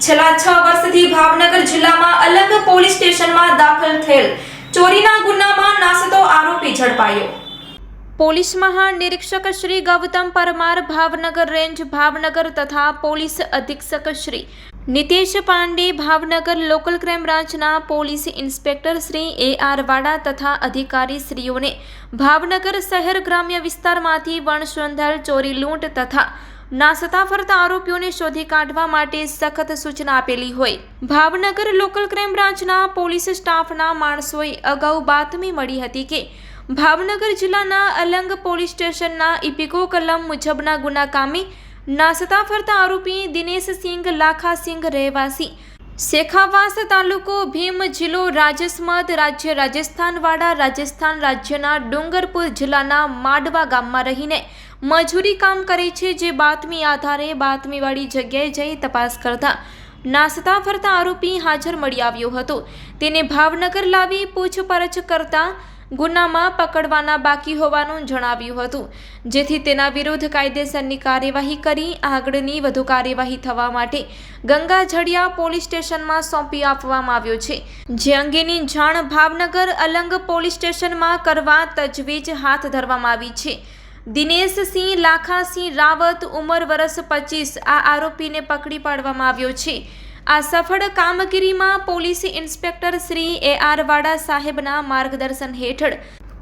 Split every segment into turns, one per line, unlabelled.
છેલ્લા 6 વર્ષથી ભાવનગર જિલ્લામાં અલગ પોલીસ સ્ટેશનમાં દાખલ થયેલ ચોરીના ગુનામાં નાસતો આરોપી ઝડપાયો। પોલીસ મહાનિરીક્ષક શ્રી ગૌતમ પરમાર, ભાવનગર રેન્જ ભાવનગર તથા પોલીસ અધિક્ષક શ્રી નિતેશ પાંડે, ભાવનગર લોકલ ક્રાઇમ બ્રાન્ચના પોલીસ ઇન્સ્પેક્ટર શ્રી AR વાડા તથા અધિકારી શ્રીઓને ભાવનગર શહેર ગ્રામ્ય વિસ્તારમાંથી વણસંધાયેલ ચોરી, લૂંટ તથા નાસતા ફરતા આરોપીઓને શોધી કાઢવા માટે સખત સૂચના આપેલી હોય ભાવનગર લોકલ ક્રાઇમ બ્રાન્ચના પોલીસ સ્ટાફના માણસોએ અગાઉ બાતમી મળી હતી કે ભાવનગર જિલ્લાના અલંગ પોલીસ સ્ટેશનના ઇપિકો કલમ મુજબના ગુનાકામી નાસતા ફરતા આરોપી દિનેશસિંહ લાખાસિંહ રહેવાસી શેખાવાસ તાલુકો ભીમ જિલ્લો રાજસમંદ રાજ્ય રાજસ્થાન વાડા રાજસ્થાન રાજ્યના ડુંગરપુર જિલ્લાના માડવા ગામમાં રહીને મજૂરી કામ કરે છે। જે બાતમી આધારે બાતમીવાળી જગ્યાએ જઈ તપાસ કરતા નાસતા ફરતા આરોપી હાજર મળી આવ્યો હતો। તેને ભાવનગર લાવી પૂછપરછ કરતા ગુનામાં પકડવાના બાકી હોવાનું જણાવ્યું હતું, જેથી તેના વિરુદ્ધ કાયદેસરની કાર્યવાહી કરી આગળની વધુ કાર્યવાહી થવા માટે ગંગાજળિયા પોલીસ સ્ટેશનમાં સોંપી આપવામાં આવ્યો છે। જે અંગેની જાણ ભાવનગર અલંગ પોલીસ સ્ટેશનમાં કરવા તજવીજ હાથ ધરવામાં આવી છે। દિનેશસિંહ લાખાસિંહ રાવત, ઉંમર વર્ષ 25, આ આરોપીને પકડી પાડવામાં આવ્યો છે। આ સફળ કામગીરીમાં પોલીસ ઇન્સ્પેક્ટર શ્રી AR વાડા સાહેબના માર્ગદર્શન હેઠળ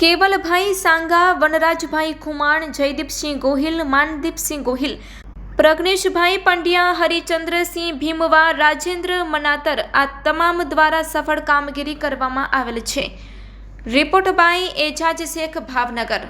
કેવલભાઈ સાંગા, વનરાજભાઈ ખુમાણ, જયદીપસિંહ ગોહિલ, માનદીપસિંહ ગોહિલ, પ્રજ્ઞેશભાઈ પંડ્યા, હરિચંદ્રસિંહ ભીમવા, રાજેન્દ્ર મનાતર આ તમામ દ્વારા સફળ કામગીરી કરવામાં આવેલ છે। Report by Ejaz Shaikh, Bhavnagar.